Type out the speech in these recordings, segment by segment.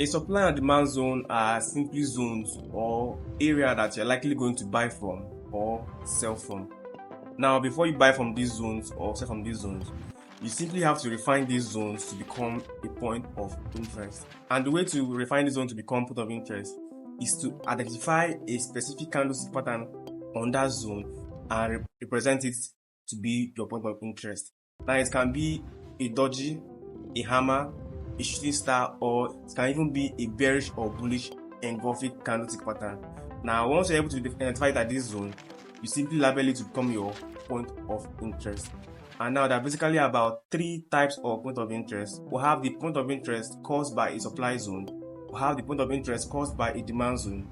A supply and demand zone are simply zones or area that you're likely going to buy from or sell from. Now, before you buy from these zones or sell from these zones, you simply have to refine these zones to become a point of interest. And the way to refine the zone to become point of interest is to identify a specific candlestick pattern on that zone and represent it to be your point of interest. Now, it can be a doji, a hammer, a shooting star, or it can even be a bearish or bullish engulfing candlestick pattern. Now, once you're able to identify it at this zone, you simply label it to become your point of interest. And now there are basically about 3 types of point of interest. We'll have the point of interest caused by a supply zone, we'll have the point of interest caused by a demand zone,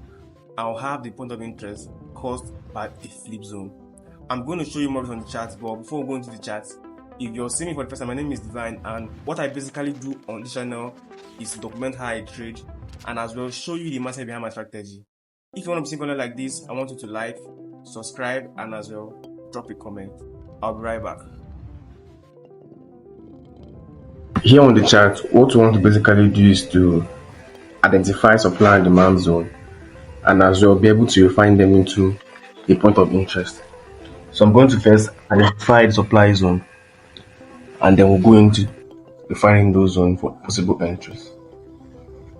and we'll have the point of interest caused by a flip zone. I'm going to show you more on the chart, but before we go into the chart, if you're seeing me for the first time, my name is Divine, and what I basically do on this channel is document how I trade and as well show you the mindset behind my strategy. If you want to see content like this, I want you to like, subscribe, and as well drop a comment. I'll be right back. Here on the chart, what we want to basically do is to identify supply and demand zone and as well be able to refine them into a point of interest. So I'm going to first identify the supply zone and then we'll go into refining those zones for possible entries.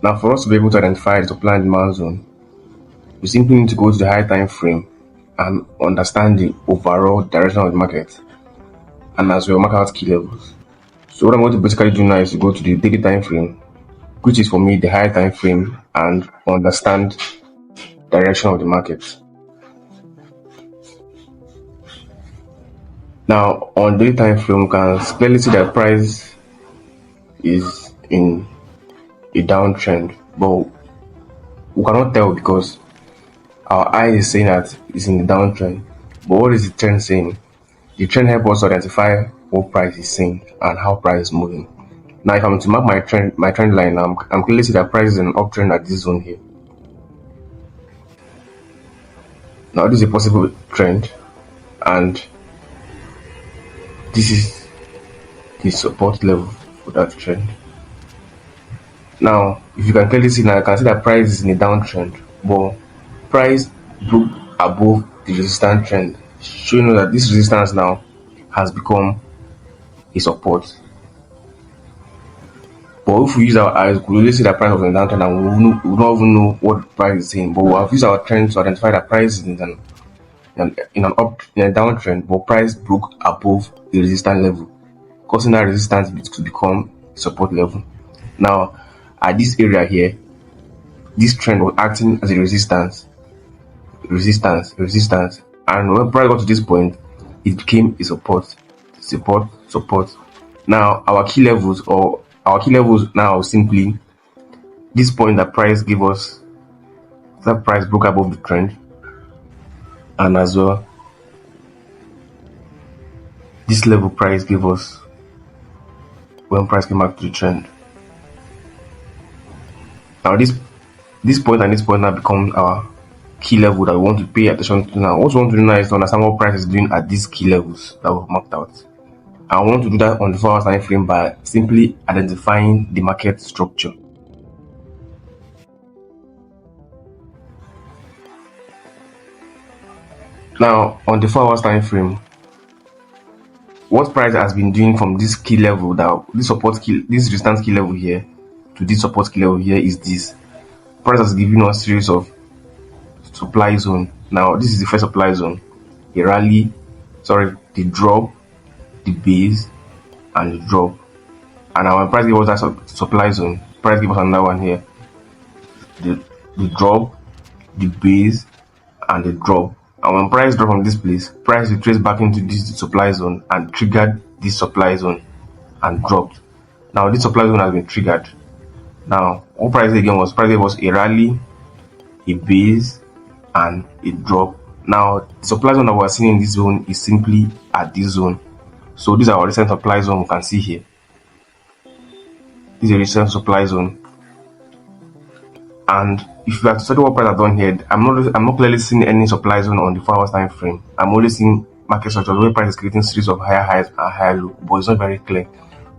Now, for us to be able to identify the supply and demand zone, we simply need to go to the high time frame and understand the overall direction of the market and as well mark out key levels. So what I'm going to basically do now is to go to the daily time frame, which is for me the high time frame, and understand direction of the market. Now on daily time frame, we can clearly see that price is in a downtrend, but we cannot tell because our eye is saying that it's in the downtrend. But what is the trend saying? The trend helps us identify what price is saying and how price is moving. Now, if I'm to mark my trend line, I'm clearly see that price is in an uptrend at this zone here. Now, this is a possible trend, and this is the support level for that trend. Now, if you can clearly see now, I can see that price is in a downtrend, but price broke above the resistance trend, showing that this resistance now has become a support. But if we use our eyes, we will see that price was in a downtrend and we don't even know what the price is saying. But we have used our trend to identify that price is in a downtrend, but price broke above the resistance level, causing that resistance to become support level. Now, at this area here, this trend was acting as a resistance, and when price got to this point, it became a support. Now our key levels now simply this point that price gave us, that price broke above the trend, and as well this level price gave us when price came back to the trend. Now this point and this point now become our key level that we want to pay attention to. Now what we want to do now is to understand what price is doing at these key levels that we've marked out. I want to do that on the 4 hours time frame by simply identifying the market structure. Now on the 4 hours time frame, what price has been doing from this key level, this resistance key level here to this support key level here, is this price has given us a series of supply zone. Now this is the first supply zone, the drop, the base, and the drop. And now when price gives us that supply zone, price gives us another one here, the drop, the base, and the drop. And when price drop from this place, price will trace back into this supply zone and triggered this supply zone and dropped. Now this supply zone has been triggered. Now what price again was? Price gave us a rally, a base, and a drop. Now the supply zone that we're seeing in this zone is simply at this zone. So these are our recent supply zone. We can see here. This is a recent supply zone. And if you have to study what price I've done here, I'm not clearly seeing any supply zone on the 4 hours time frame. I'm only seeing market structure where price is creating series of higher highs and higher low, but it's not very clear.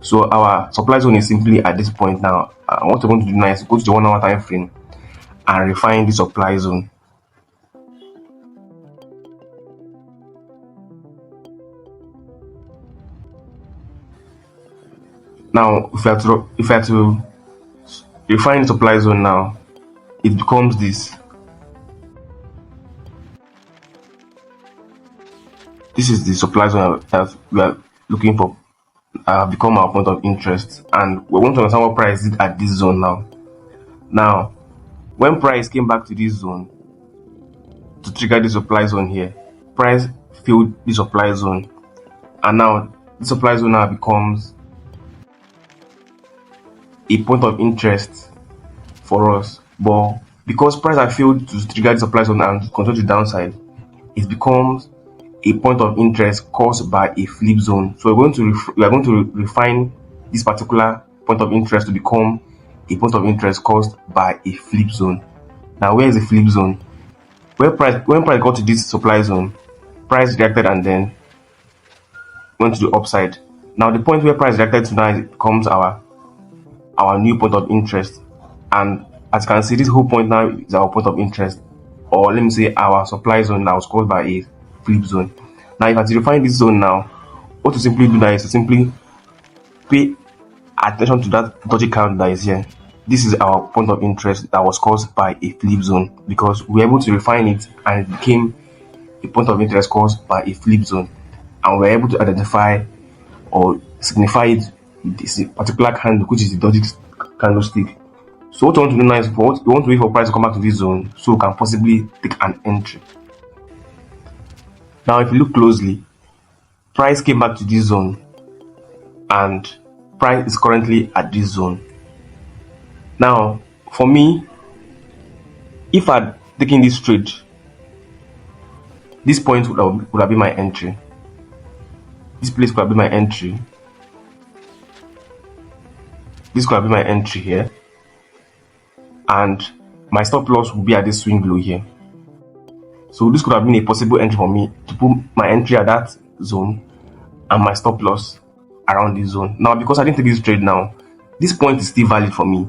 So our supply zone is simply at this point now. What we're going to do now is go to the 1 hour time frame and refine the supply zone. Now, if I have to refine the supply zone now, it becomes this. This is the supply zone that we are looking for. Become our point of interest, and we want to understand what price did at this zone now. Now, when price came back to this zone to trigger the supply zone here, price filled the supply zone, and now the supply zone now becomes a point of interest for us. But because price has failed to trigger the supply zone and control the downside, it becomes a point of interest caused by a flip zone. So we are going to refine this particular point of interest to become a point of interest caused by a flip zone. Now, where is the flip zone? When price got to this supply zone, price reacted and then went to the upside. Now, the point where price reacted to now becomes our new point of interest, and as you can see, this whole point now is our point of interest, or let me say our supply zone that was caused by a flip zone. Now, if I define this zone now, what to simply do now is to simply pay attention to that dodgy count that is here. This is our point of interest that was caused by a flip zone, because we were able to refine it and it became a point of interest caused by a flip zone, and we're able to identify or signify it with this particular candle, which is the dodgy candlestick. So what we want to do now is we want to wait for price to come back to this zone so we can possibly take an entry. Now, if you look closely, price came back to this zone and price is currently at this zone. Now, for me, if I'd taken this trade, this point would have been my entry. This place could have been my entry. This could have been my entry here. And my stop loss would be at this swing low here. So this could have been a possible entry for me to put my entry at that zone and my stop loss around this zone. Now, because I didn't take this trade now, this point is still valid for me.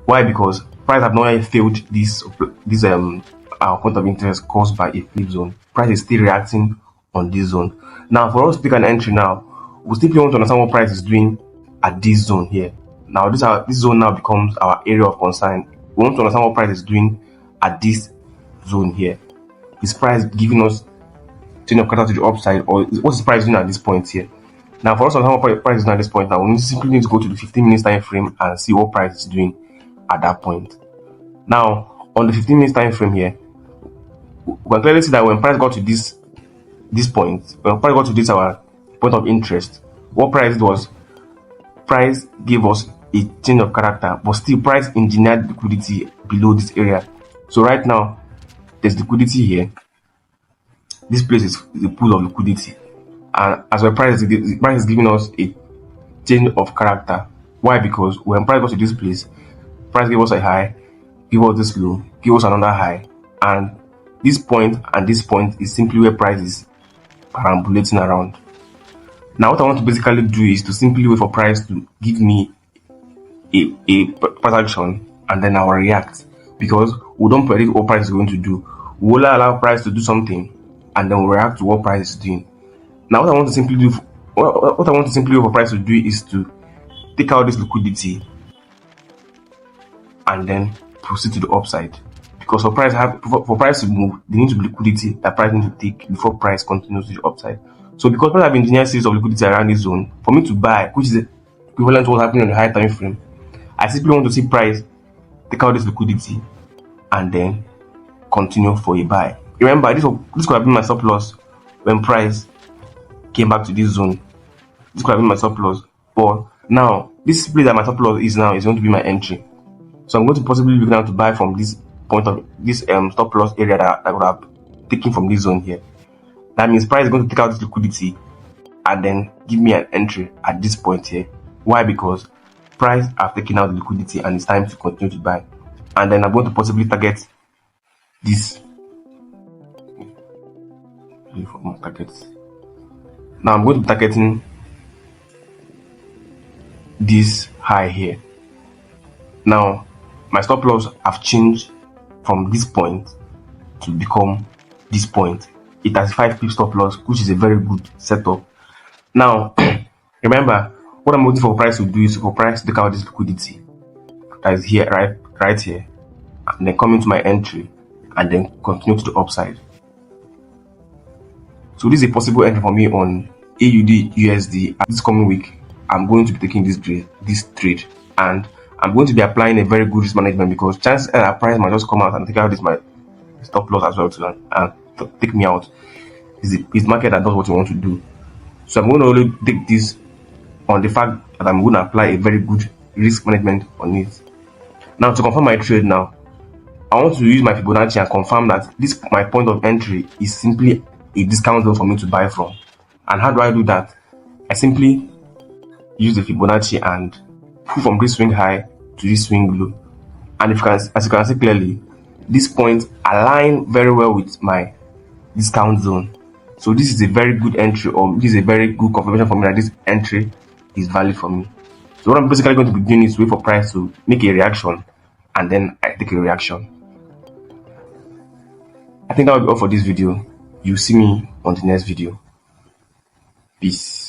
Why? Because price have not yet failed this point of interest caused by a flip zone. Price is still reacting on this zone. Now, for us to take an entry now, we simply want to understand what price is doing at this zone here. Now, this zone now becomes our area of concern. We want to understand what price is doing at this zone here. Is price giving us change of character to the upside, or what's the price doing at this point here? Now, for us to understand what price is doing at this point, now we simply need to go to the 15 minutes time frame and see what price is doing at that point. Now, on the 15 minutes time frame here, we can clearly see that when price got to this point, when price got to this our point of interest, what price was, price gave us a change of character, but still price engineered liquidity below this area. So right now, there's liquidity here. This place is the pool of liquidity, and as well, price is giving us a change of character. Why? Because when price got to this place, price gave us a high, give us this low, give us another high, and this point and this point is simply where price is perambulating around. Now, what I want to basically do is to simply wait for price to give me a price action, and then I will react, because we don't predict what price is going to do. We will allow price to do something, and then we'll react to what price is doing. Now, what I want to simply do for price to do is to take out this liquidity and then proceed to the upside. Because for price to move, there needs to be liquidity that price needs to take before price continues to the upside. So because price have engineered series of liquidity around this zone, for me to buy, which is equivalent to what's happening on the high time frame, I simply want to see price take out this liquidity and then continue for a buy. Remember, this could have been my stop loss when price came back to this zone. This could have been my stop loss, but now this place that my stop loss is now is going to be my entry. So I'm going to possibly look now to buy from this point of this stop loss area that I would have taken from this zone here. That means price is going to take out this liquidity and then give me an entry at this point here. Why? Because price have taken out the liquidity and it's time to continue to buy. And then I'm going to possibly target this. Now I'm going to be targeting this high here. Now, my stop loss have changed from this point to become this point. It has 5 pip stop loss, which is a very good setup. Now, remember, what I'm looking for price to do is for price to take out this liquidity that is here, right here, and then come into my entry and then continue to the upside. So this is a possible entry for me on AUD USD. This coming week, I'm going to be taking this trade, and I'm going to be applying a very good risk management, because chances are price might just come out and take out this my stop loss as well too, and take me out. It's market that does what you want to do. So I'm going to only take this on the fact that I'm going to apply a very good risk management on it. Now, to confirm my trade now, I want to use my Fibonacci and confirm that this my point of entry is simply a discount zone for me to buy from. And how do I do that? I simply use the Fibonacci and pull from this swing high to this swing low. And as you can see clearly, these points align very well with my discount zone. So this is a very good entry, or this is a very good confirmation for me that this entry is valid for me. So what I'm basically going to be doing is wait for price to make a reaction, and then I take a reaction. I think that will be all for this video. You'll see me on the next video. Peace.